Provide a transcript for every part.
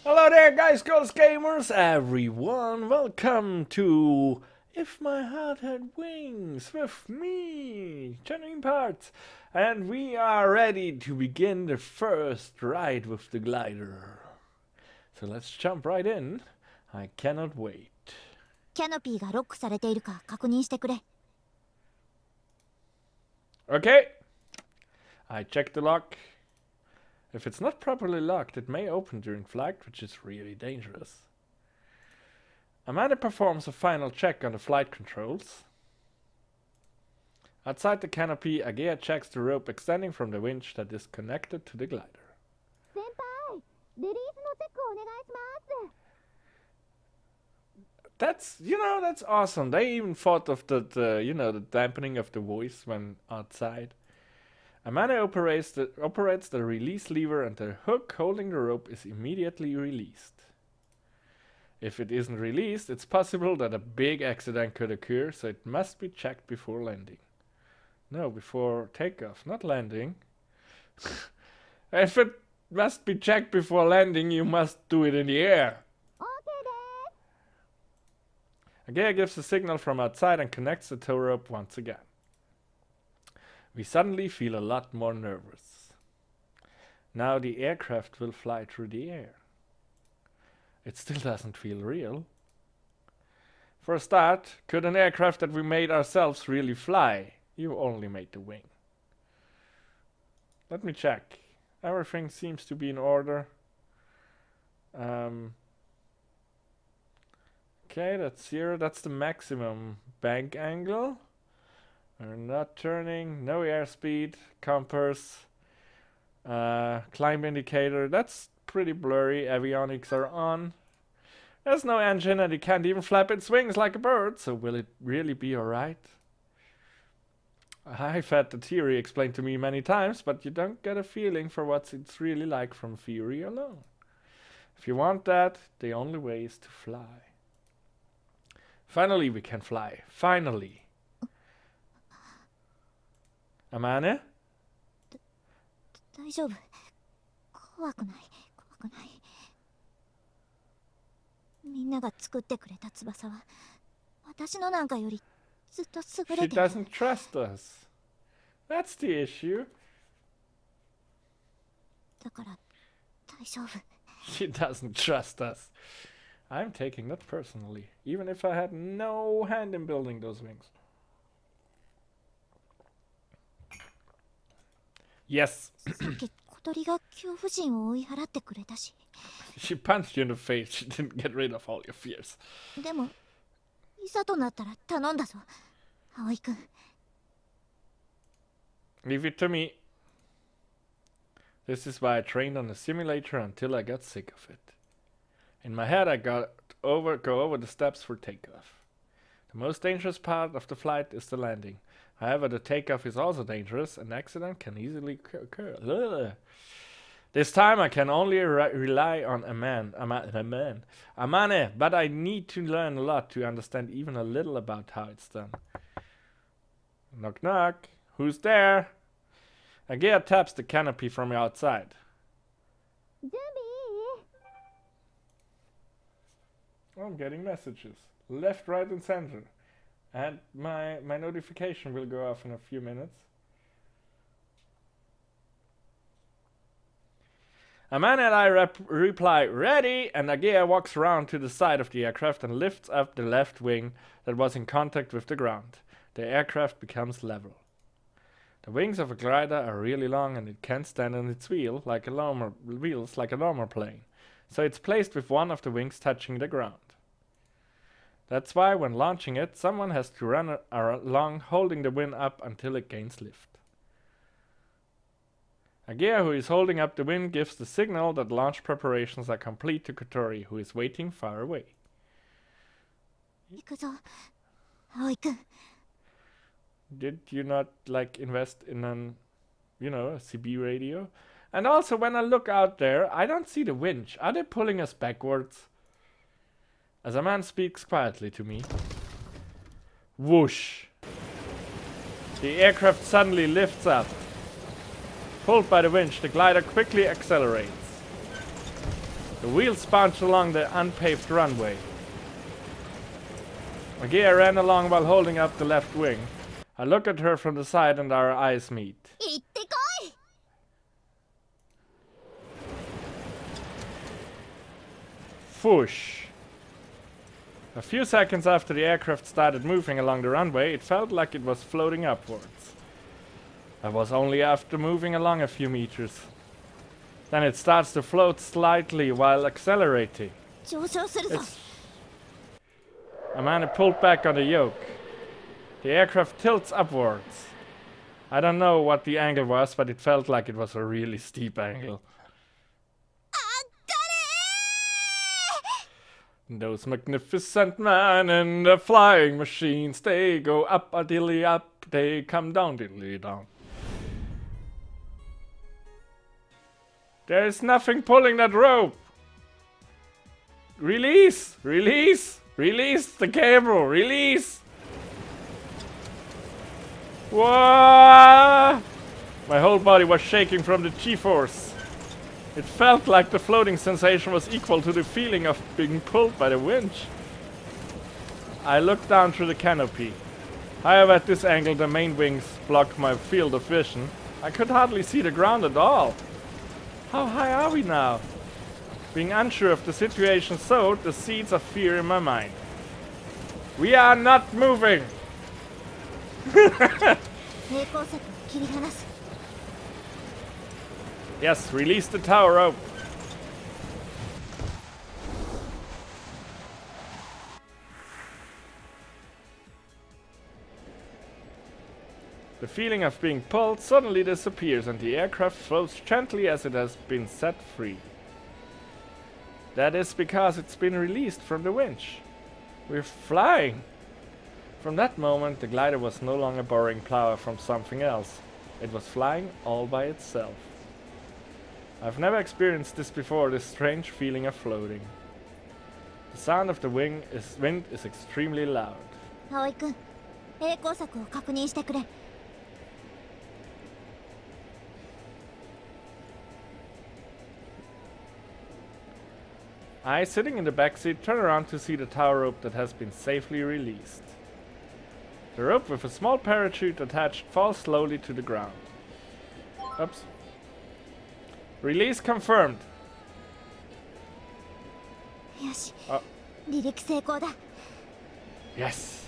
Hello there, guys, girls, gamers, everyone. Welcome to If My Heart Had Wings with me, GenuineParts. And we are ready to begin the first ride with the glider. So let's jump right in. I cannot wait. キャノピーがロックされているか確認してくれ。 Okay. I checked the lock. If it's not properly locked, it may open during flight, which is really dangerous. Amanda performs a final check on the flight controls. Outside the canopy, Agea checks the rope extending from the winch that is connected to the glider. 先輩、レリースのチェックお願いします。 That's, that's awesome. They even thought of the dampening of the voice when outside. Amanda operates the release lever and the hook holding the rope is immediately released. If it isn't released, it's possible that a big accident could occur, so it must be checked before landing. No, before takeoff, not landing. If it must be checked before landing, you must do it in the air. Agea gives a signal from outside and connects the tow rope once again. We suddenly feel a lot more nervous. Now the aircraft will fly through the air. It still doesn't feel real. For a start, could an aircraft that we made ourselves really fly? You only made the wing. Let me check. Everything seems to be in order. Okay, that's 0. That's the maximum bank angle. We're not turning. No airspeed. Compass. Climb indicator. That's pretty blurry. Avionics are on. There's no engine and it can't even flap its wings like a bird. So will it really be alright? I've had the theory explained to me many times, but you don't get a feeling for what it's really like from theory alone. If you want that, the only way is to fly. Finally, we can fly. Finally. Amane? 大丈夫。怖くない。怖くない。みんなが作ってくれた翼は私のなんかよりずっと優れている。She doesn't trust us. That's the issue. だから大丈夫。She doesn't trust us. I'm taking that personally, even if I had no hand in building those wings. Yes. さっき小鳥が恐怖心を追い払ってくれたし。She punched you in the face. She didn't get rid of all your fears. でもいざとなったら頼んだぞ、葵くん。Leave it to me. This is why I trained on the simulator until I got sick of it. In my head, I go over the steps for takeoff. The most dangerous part of the flight is the landing. However, the takeoff is also dangerous. An accident can easily occur. Ugh. This time, I can only rely on Amane, but I need to learn a lot to understand even a little about how it's done. Knock knock. Who's there? Agea taps the canopy from outside. Oh, I'm getting messages. Left, right, and center. And my notification will go off in a few minutes. Amanda and I reply, ready, and Agea walks around to the side of the aircraft and lifts up the left wing that was in contact with the ground. The aircraft becomes level. The wings of a glider are really long and it can't stand on its wheels like a normal plane. So it's placed with one of the wings touching the ground. That's why when launching it, someone has to run along holding the wing up until it gains lift. Agea, who is holding up the wing, gives the signal that launch preparations are complete to Kotori, who is waiting far away. Did you not invest in a CB radio? And also, when I look out there, I don't see the winch. Are they pulling us backwards? As a man speaks quietly to me. Whoosh. The aircraft suddenly lifts up. Pulled by the winch, the glider quickly accelerates. The wheels bounce along the unpaved runway. Agia ran along while holding up the left wing. I look at her from the side and our eyes meet. Whoosh. A few seconds after the aircraft started moving along the runway, it felt like it was floating upwards. That was only after moving along a few meters. Then it starts to float slightly while accelerating. Amanda pulled back on the yoke. The aircraft tilts upwards. I don't know what the angle was, but it felt like it was a really steep angle. Those magnificent men in the flying machines, they go up a dilly up, they come down dilly down. There is nothing pulling that rope. Release! Release! Release the cable! Release! Whoa! My whole body was shaking from the G-force. It felt like the floating sensation was equal to the feeling of being pulled by the winch. I looked down through the canopy. However, at this angle the main wings blocked my field of vision. I could hardly see the ground at all. How high are we now? Being unsure of the situation sowed the seeds of fear in my mind. We are not moving! Yes, release the tower rope. The feeling of being pulled suddenly disappears and the aircraft floats gently as it has been set free. That is because it's been released from the winch. We're flying! From that moment, the glider was no longer borrowing power from something else. It was flying all by itself. I've never experienced this before, this strange feeling of floating. The sound of the wind is extremely loud. Aoi-kun, 平行策を確認してくれ。I, sitting in the backseat, turn around to see the tower rope that has been safely released. The rope with a small parachute attached falls slowly to the ground. Oops. Release confirmed. Oh. Yes.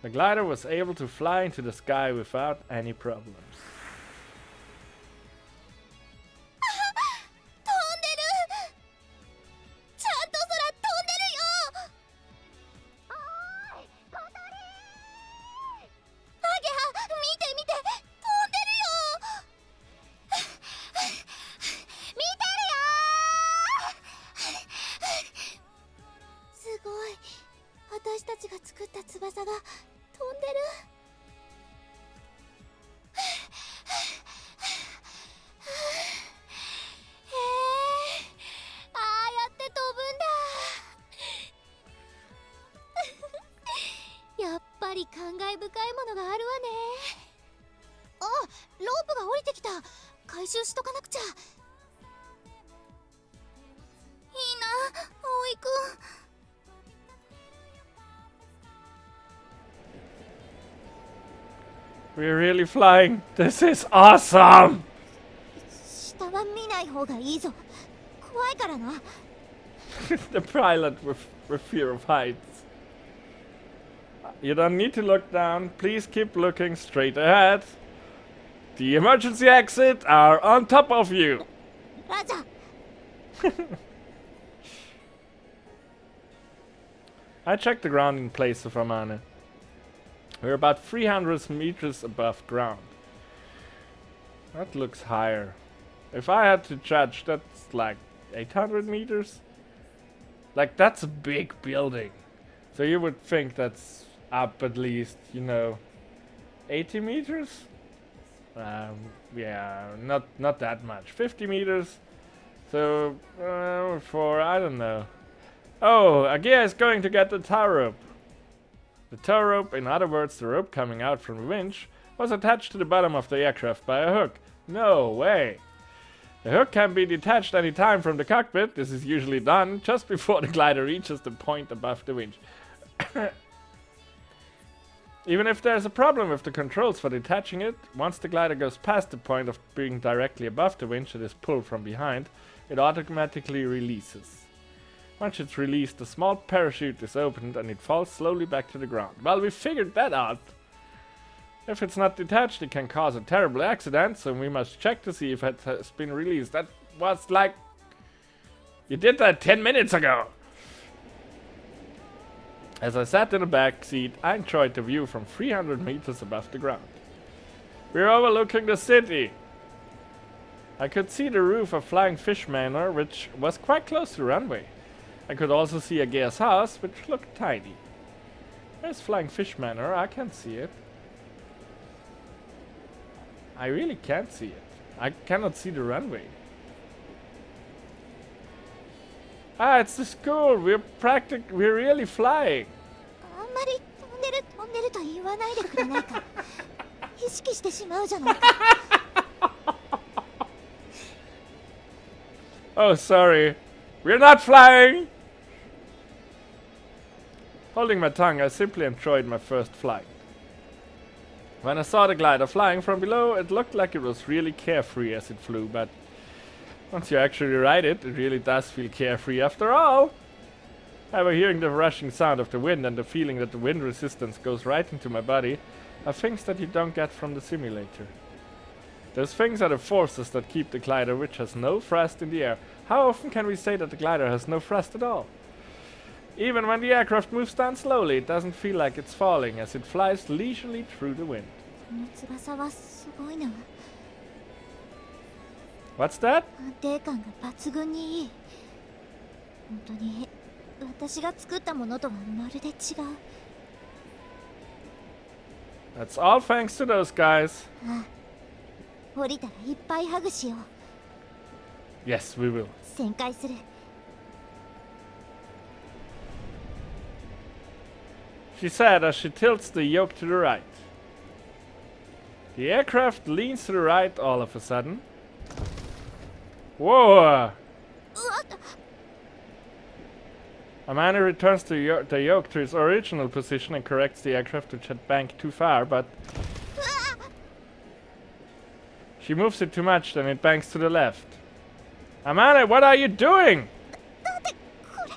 The glider was able to fly into the sky without any problems. We're really flying. This is awesome. The pilot with fear of heights. You don't need to look down. Please keep looking straight ahead. The emergency exits are on top of you. I checked the ground in place of Amane. We're about 300 meters above ground. That looks higher. If I had to judge, that's like 800 meters. Like, that's a big building. So you would think that's up at least, you know, 80 meters? Yeah, not that much. 50 meters. So, for, I don't know. Oh, Agia is going to get the tower rope. The tow rope, in other words the rope coming out from the winch, was attached to the bottom of the aircraft by a hook. No way! The hook can be detached any time from the cockpit. This is usually done just before the glider reaches the point above the winch. Even if there's a problem with the controls for detaching it, once the glider goes past the point of being directly above the winch and is pulled from behind, it automatically releases. Once it's released, the small parachute is opened and it falls slowly back to the ground. Well, we figured that out. If it's not detached, it can cause a terrible accident, so we must check to see if it has been released. That was like... You did that 10 minutes ago! As I sat in the back seat, I enjoyed the view from 300 meters above the ground. We're overlooking the city. I could see the roof of Flying Fish Manor, which was quite close to the runway. I could also see a Gear's house, which looked tiny. Where's Flying Fish Manor? I can't see it. I really can't see it. I cannot see the runway. Ah, it's the school. We're really flying. あんまり飛んでると言わないでくれないか。意識してしまうじゃないか。Oh, sorry. We're not flying! Holding my tongue, I simply enjoyed my first flight. When I saw the glider flying from below, it looked like it was really carefree as it flew, but once you actually ride it, it really does feel carefree after all. However, hearing the rushing sound of the wind and the feeling that the wind resistance goes right into my body are things that you don't get from the simulator. Those things are the forces that keep the glider, which has no thrust, in the air. How often can we say that the glider has no thrust at all? Even when the aircraft moves down slowly, it doesn't feel like it's falling, as it flies leisurely through the wind. この翼はすごいな。 What's that? 安定感が抜群にいい。本当に私が作ったものとはまるで違う。 That's all thanks to those guys. ああ、降りたらいっぱいハグしよう。 Yes, we will. 旋回する。 She said as she tilts the yoke to the right. The aircraft leans to the right all of a sudden. Whoa! Amanda returns the yoke to its original position and corrects the aircraft which had banked too far, but she moves it too much, then it banks to the left. Amanda, what are you doing? だってこれ。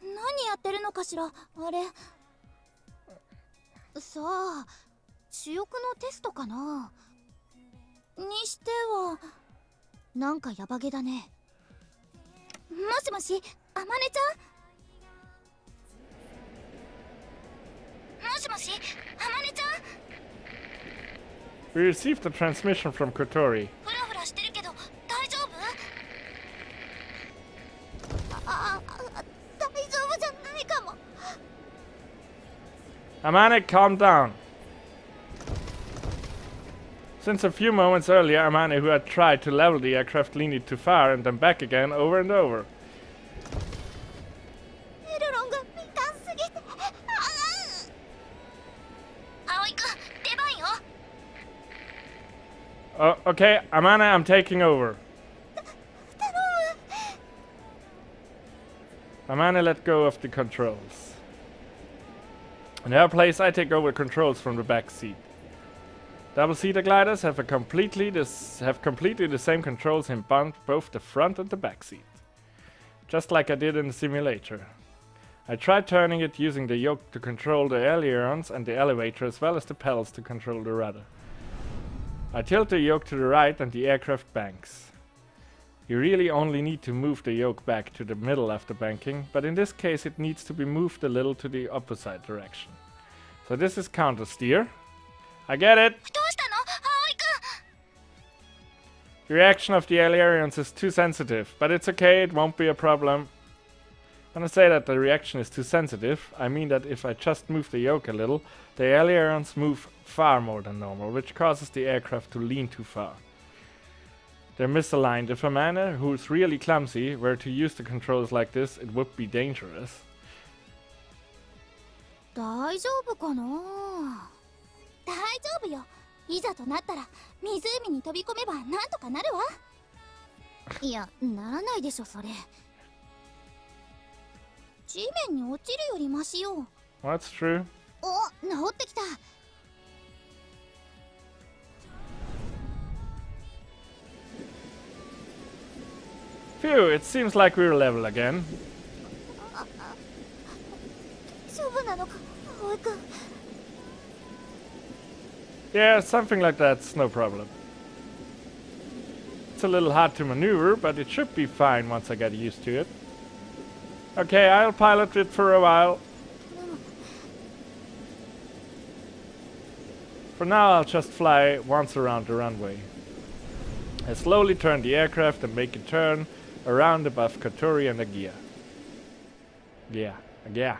何やってるのかしら、あれ。さあ、主翼のテストかな。にしてはなんかヤバげだね。もしもし、あまねちゃん。もしもし、あまねちゃん。 We received a transmission from Kotori. フラフラしてるけど大丈夫？大丈夫じゃないかも。 Amane, calm down. Since a few moments earlier, Amane, who had tried to level the aircraft, leaned it too far and then back again over and over. エルロンが敏感すぎて。葵くん、出番よ。 Oh, okay, Amane, I'm taking over. 頼む。 Amane let go of the controls. In her place, I take over controls from the back seat. Double-seater gliders have completely the same controls in both the front and the back seat. Just like I did in the simulator. I tried turning it using the yoke to control the ailerons and the elevator, as well as the pedals to control the rudder. I tilt the yoke to the right and the aircraft banks. You really only need to move the yoke back to the middle after banking, but in this case it needs to be moved a little to the opposite direction. So this is counter steer. I get it! どうしたの、葵くん。 The reaction of the ailerons is too sensitive, but it's okay, it won't be a problem. When I say that the reaction is too sensitive, I mean that if I just move the yoke a little, the ailerons move far more than normal, which causes the aircraft to lean too far. They're misaligned. If Amanda, who's really clumsy, were to use the controls like this, it would be dangerous. 大丈夫かな。大丈夫よ。いざとなったら湖に飛び込めばなんとかなるわ。いや、ならないでしょそれ。地面に落ちるよりマシよ。That's true. お、治ってきた。Phew, it seems like we're level again. 大丈夫なのか、葵くん。Yeah, something like that's no problem. It's a little hard to maneuver, but it should be fine once I get used to it. Okay, I'll pilot it for a while. For now, I'll just fly once around the runway. I slowly turn the aircraft and make a turn around above Katori and Agia. Yeah.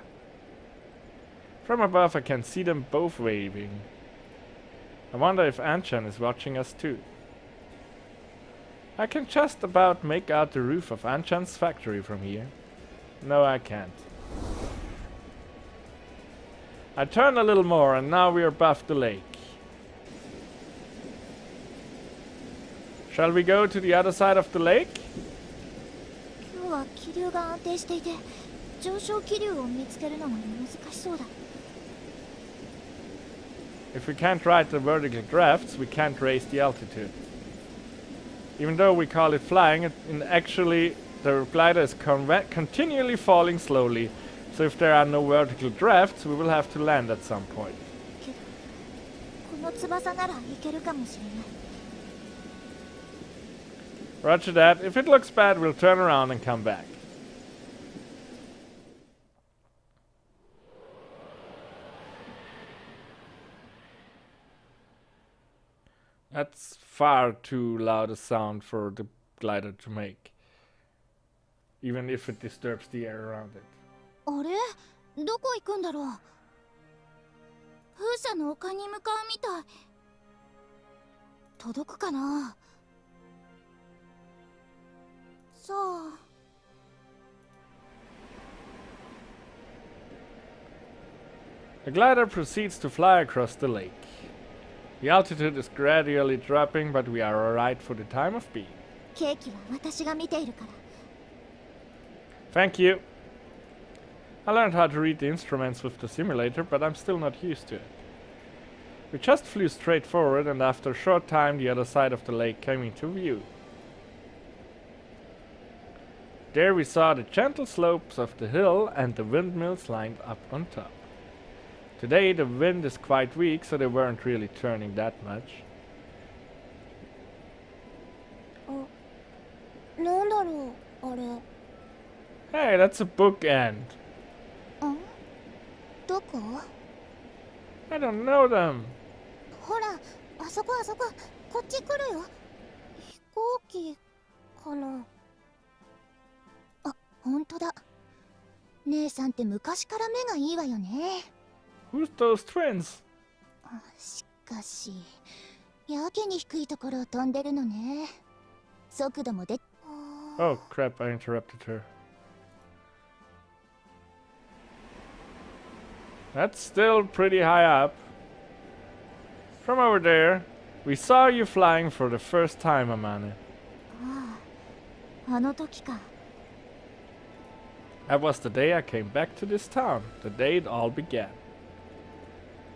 From above, I can see them both waving. I wonder if Anchan is watching us too. I can just about make out the roof of Anchan's factory from here. No, I can't. I turn a little more and now we're above the lake. Shall we go to the other side of the lake? 今日は気流が安定していて、上昇気流を見つけるのが難しそうだ。If we can't ride the vertical drafts, we can't raise the altitude. Even though we call it flying, actually the glider is continually falling slowly. So if there are no vertical drafts, we will have to land at some point. けど、この翼ならいけるかもしれない。Roger that. If it looks bad, we'll turn around and come back. That's far too loud a sound for the glider to make. Even if it disturbs the air around it. あれ？どこ行くんだろう？風車の丘に向かうみたい。届くかな？さあ。The glider proceeds to fly across the lake. The altitude is gradually dropping, but we are alright for the time of being. ケーキは私が見ているから。Thank you. I learned how to read the instruments with the simulator, but I'm still not used to it. We just flew straight forward, and after a short time the other side of the lake came into view. There we saw the gentle slopes of the hill and the windmills lined up on top. Today the wind is quite weak, so they weren't really turning that much. なんだろう、あれ。Hey, that's a bookend. どこ？ I don't know them. ほら、あそこあそこ、こっち来るよ。飛行機かな。あ、ほんとだ。姉さんって昔から目がいいわよね。Who's those twins? しかし、やけに低いところを飛んでるのね。速度も出。Oh crap, I interrupted her. That's still pretty high up. From over there, we saw you flying for the first time, Amane. ああ、あの時か。That was the day I came back to this town, the day it all began.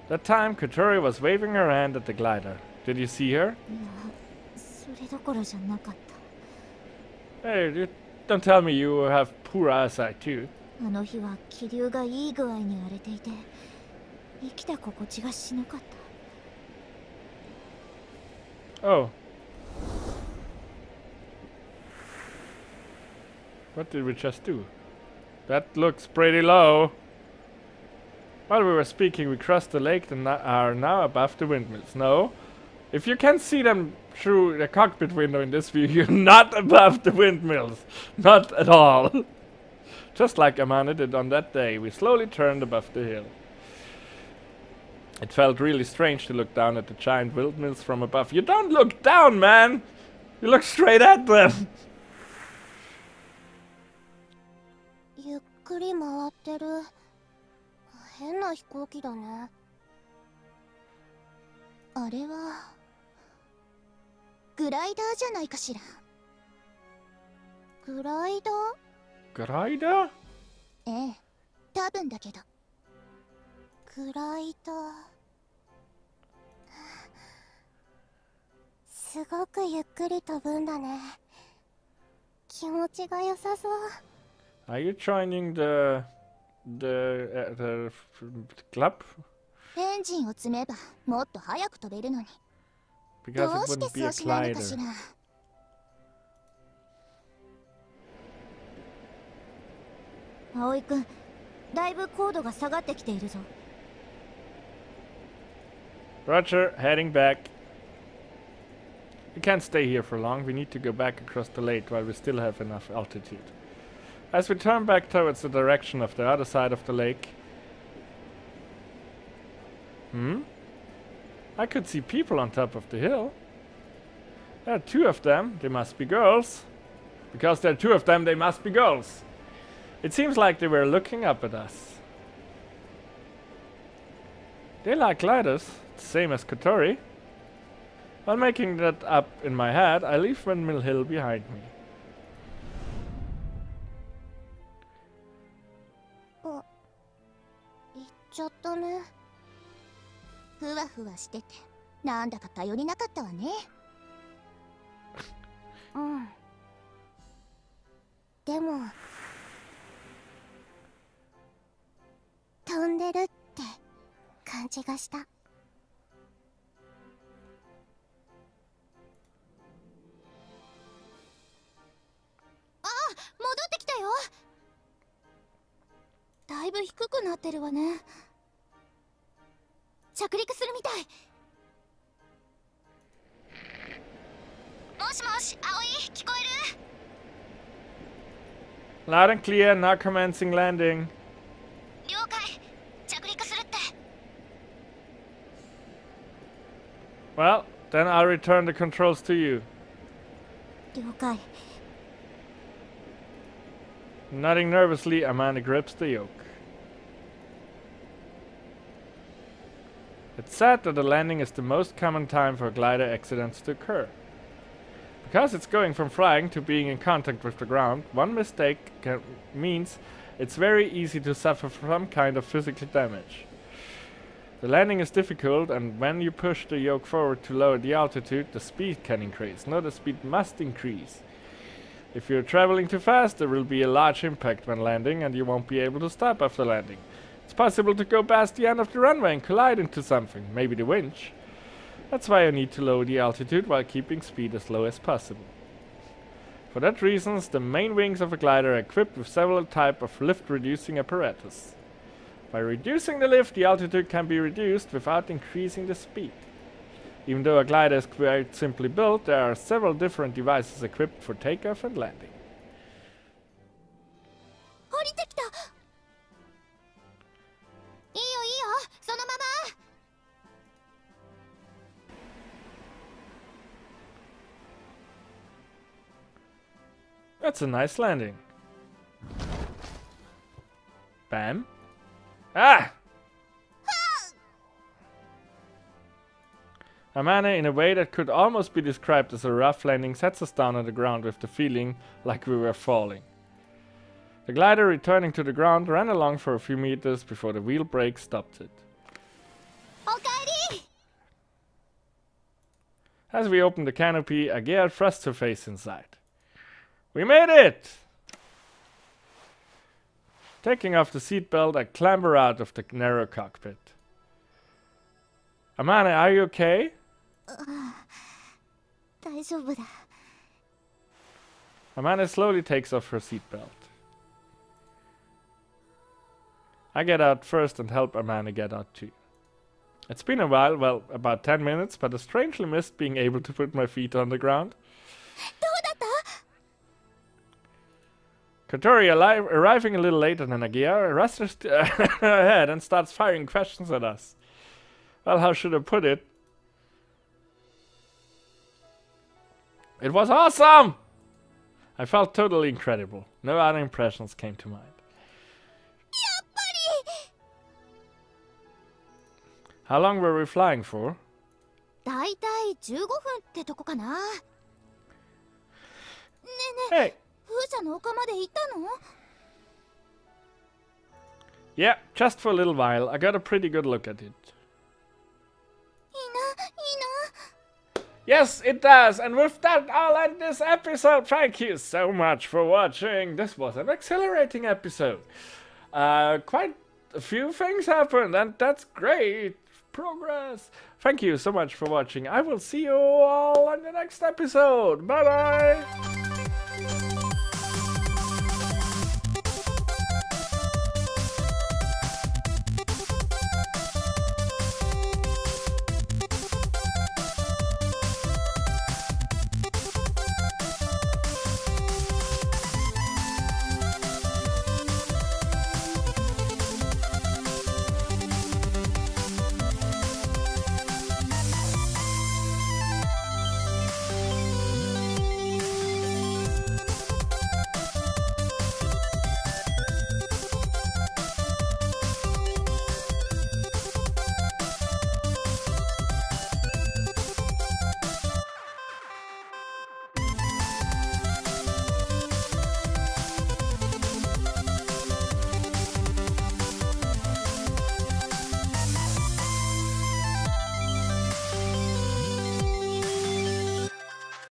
That time, Katori was waving her hand at the glider. Did you see her? いや、それどころじゃなかった。Hey, don't tell me you have poor eyesight too. あの日は気流がいい具合に荒れていて、生きた心地がしなかった。Oh. What did we just do? That looks pretty low. While we were speaking, we crossed the lake and are now above the windmills. No? If you can see them through the cockpit window in this view, you're not above the windmills. Not at all. Just like Amane did on that day, we slowly turned above the hill. It felt really strange to look down at the giant windmills from above. You don't look down, man! You look straight at them! ゆっくり回ってる。変な飛行機だね。あれはグライダーじゃないかしら。グライダー？グライダー？ええ、多分だけど。グライダー。すごくゆっくり飛ぶんだね。気持ちが良さそう。Are you joining the club? エンジンを積めばもっと早く飛べるのに。ど Because う it して wouldn't be そ a うしないのかし glider. ら。葵くん、だいぶ高度が下がってきているぞ。Roger, heading back. We can't stay here for long. We need to go back across the lake while we still have enough altitude. As we turn back towards the direction of the other side of the lake... I could see people on top of the hill. There are two of them. They must be girls. Because there are two of them, they must be girls. It seems like they were looking up at us. They like gliders, same as Kotori. While making that up in my head, I leave Windmill Hill behind me. あ、行っちゃったね。ふわふわしてて、なんだか頼りなかったわね。うん。でも、飛んでるって感じがした。あ、戻ってきたよ。だいぶ低くなってるわね。着陸するみたい。もしもし、葵、聞こえる？ Loud and clear, now commencing landing. 了解。着陸するって。Well, then I'll return the controls to you. 了解。 Nodding nervously, Amanda grips the yoke. It's said that the landing is the most common time for glider accidents to occur. Because it's going from flying to being in contact with the ground, one mistake means it's very easy to suffer some kind of physical damage. The landing is difficult, and when you push the yoke forward to lower the altitude, the speed can increase. No, the speed must increase. If you're traveling too fast, there will be a large impact when landing, and you won't be able to stop after landing. It's possible to go past the end of the runway and collide into something, maybe the winch. That's why you need to lower the altitude while keeping speed as low as possible. For that reason, the main wings of a glider are equipped with several types of lift-reducing apparatus. By reducing the lift, the altitude can be reduced without increasing the speed. Even though a glider is quite simply built, there are several different devices equipped for takeoff and landing. 降りてきた。いいよいいよ、そのまま。That's a nice landing. Bam. Ah! Amane, in a way that could almost be described as a rough landing, sets us down on the ground with the feeling like we were falling. The glider, returning to the ground, ran along for a few meters before the wheel brake stopped it. As we opened the canopy, Agea thrust her face inside. We made it! Taking off the seatbelt, I clamber out of the narrow cockpit. Amane, are you okay? 大丈夫だ。Amane slowly takes off her seatbelt. I get out first and help Amane get out too. It's been a while, well, about 10 minutes, but I strangely missed being able to put my feet on the ground. どうだった？ Kotori, arriving a little later than Agea, rushes ahead and starts firing questions at us. Well, how should I put it? It was awesome! I felt totally incredible. No other impressions came to mind. やっぱり How long were we flying for? だいたい15分ってとこかな。ねえね Hey! え、風車の丘まで行ったの？ Yeah, just for a little while. I got a pretty good look at it. いいな、いいな。 Yes, it does. And with that, I'll end this episode. Thank you so much for watching. This was an exhilarating episode. Quite a few things happened, and that's great. Progress. Thank you so much for watching. I will see you all in the next episode. Bye bye.